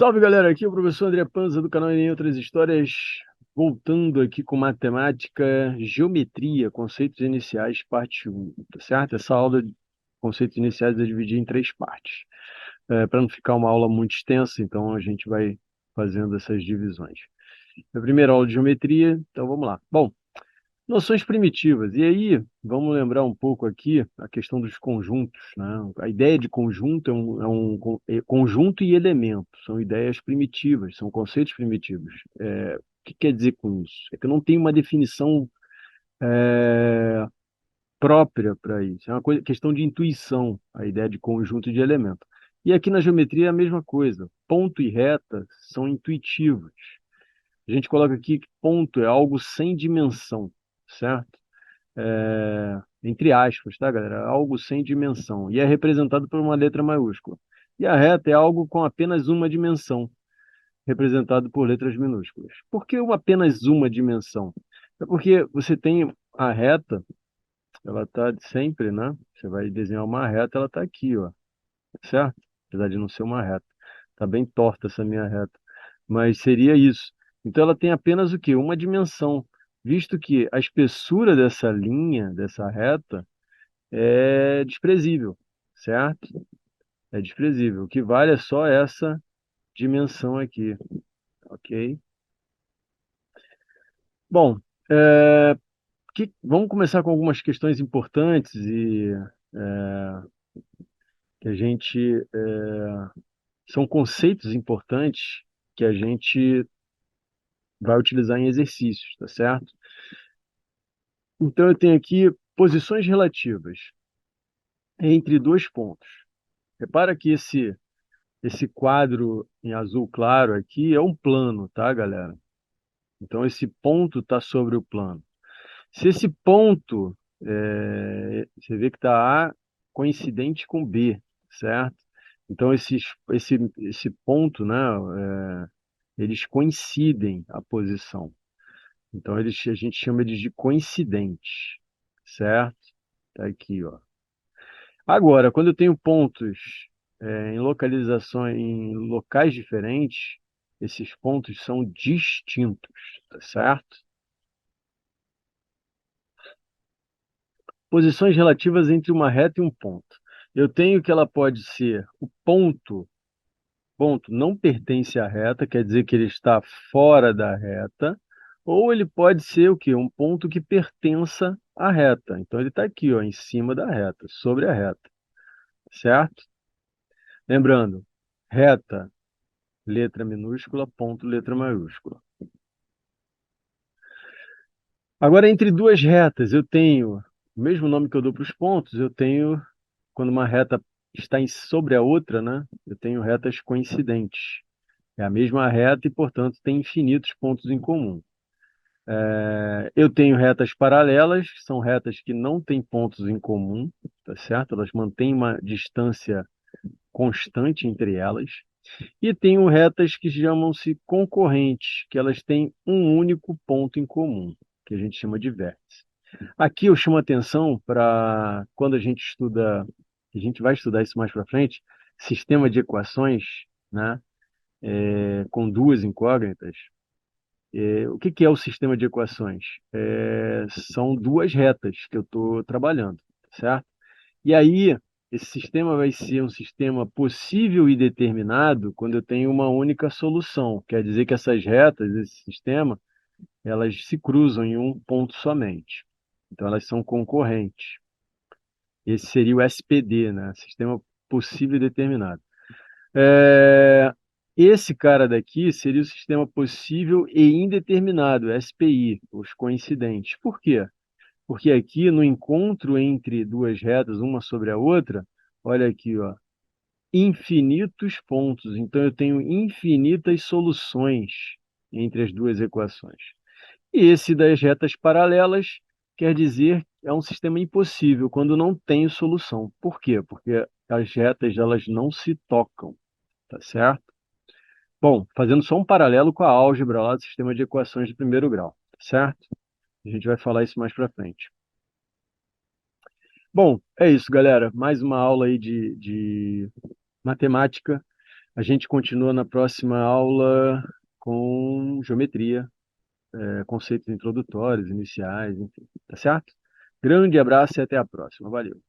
Salve, galera! Aqui é o professor André Panza do canal Enem Outras Histórias, voltando aqui com matemática, geometria, conceitos iniciais, parte 1, tá certo? Essa aula de conceitos iniciais eu dividi em 3 partes, para não ficar uma aula muito extensa, então a gente vai fazendo essas divisões. A primeira aula de geometria, então vamos lá. Bom, noções primitivas. E aí, vamos lembrar um pouco aqui a questão dos conjuntos, né? A ideia de conjunto é conjunto e elemento, são ideias primitivas, são conceitos primitivos. O que quer dizer com isso? É que eu não tenho uma definição é, própria para isso. É uma questão de intuição, a ideia de conjunto e de elemento. E aqui na geometria é a mesma coisa. Ponto e reta são intuitivos. A gente coloca aqui que ponto é algo sem dimensão, certo? Entre aspas, tá, galera? Algo sem dimensão. E é representado por uma letra maiúscula. E a reta é algo com apenas uma dimensão, representado por letras minúsculas. Por que apenas uma dimensão? É porque você tem a reta, ela está sempre, né? Você vai desenhar uma reta, ela está aqui, ó, certo? Apesar de não ser uma reta. Está bem torta essa minha reta. Mas seria isso. Então ela tem apenas o quê? Uma dimensão, visto que a espessura dessa linha, dessa reta, é desprezível, certo? É desprezível. O que vale é só essa dimensão aqui, ok? Bom, vamos começar com algumas questões importantes e que a gente são conceitos importantes que a gente vai utilizar em exercícios, tá certo? Então eu tenho aqui posições relativas entre dois pontos. Repara que esse quadro em azul claro aqui é um plano, tá, galera? Então, esse ponto está sobre o plano. Se esse ponto, você vê que está A coincidente com B, certo? Então, esse ponto, né, eles coincidem a posição. Então, a gente chama eles de coincidentes, certo? Tá aqui, ó. Agora, quando eu tenho pontos, em localizações, em locais diferentes, esses pontos são distintos, tá certo? Posições relativas entre uma reta e um ponto. Eu tenho que ela pode ser o ponto não pertence à reta, quer dizer que ele está fora da reta, ou ele pode ser o quê? Um ponto que pertença à reta. Então ele está aqui, ó, em cima da reta, sobre a reta, certo? Lembrando, reta, letra minúscula, ponto, letra maiúscula. Agora, entre duas retas, eu tenho o mesmo nome que eu dou para os pontos, eu tenho, quando uma reta está sobre a outra, né? Eu tenho retas coincidentes. É a mesma reta e, portanto, tem infinitos pontos em comum. Eu tenho retas paralelas, que são retas que não têm pontos em comum, tá certo? Elas mantêm uma distância constante entre elas. E tenho retas que chamam-se concorrentes, que elas têm um único ponto em comum, que a gente chama de vértice. Aqui eu chamo atenção para quando a gente estuda, a gente vai estudar isso mais para frente, sistema de equações, né, com duas incógnitas. O que que é o sistema de equações? São duas retas que eu estou trabalhando, certo? E aí, esse sistema vai ser um sistema possível e determinado quando eu tenho uma única solução. Quer dizer que essas retas, esse sistema, elas se cruzam em um ponto somente. Então, elas são concorrentes. Esse seria o SPD, né? Sistema possível e determinado. É, Esse cara daqui seria o sistema possível e indeterminado, SPI, os coincidentes. Por quê? Porque aqui no encontro entre duas retas, uma sobre a outra, olha aqui, ó, infinitos pontos. Então eu tenho infinitas soluções entre as duas equações. E esse das retas paralelas quer dizer que é um sistema impossível quando não tenho solução. Por quê? Porque as retas elas não se tocam, tá certo? Bom, fazendo só um paralelo com a álgebra lá do sistema de equações de primeiro grau, tá certo? A gente vai falar isso mais para frente. Bom, é isso, galera. Mais uma aula aí de matemática. A gente continua na próxima aula com geometria, conceitos introdutórios, iniciais, enfim. Tá certo? Grande abraço e até a próxima. Valeu.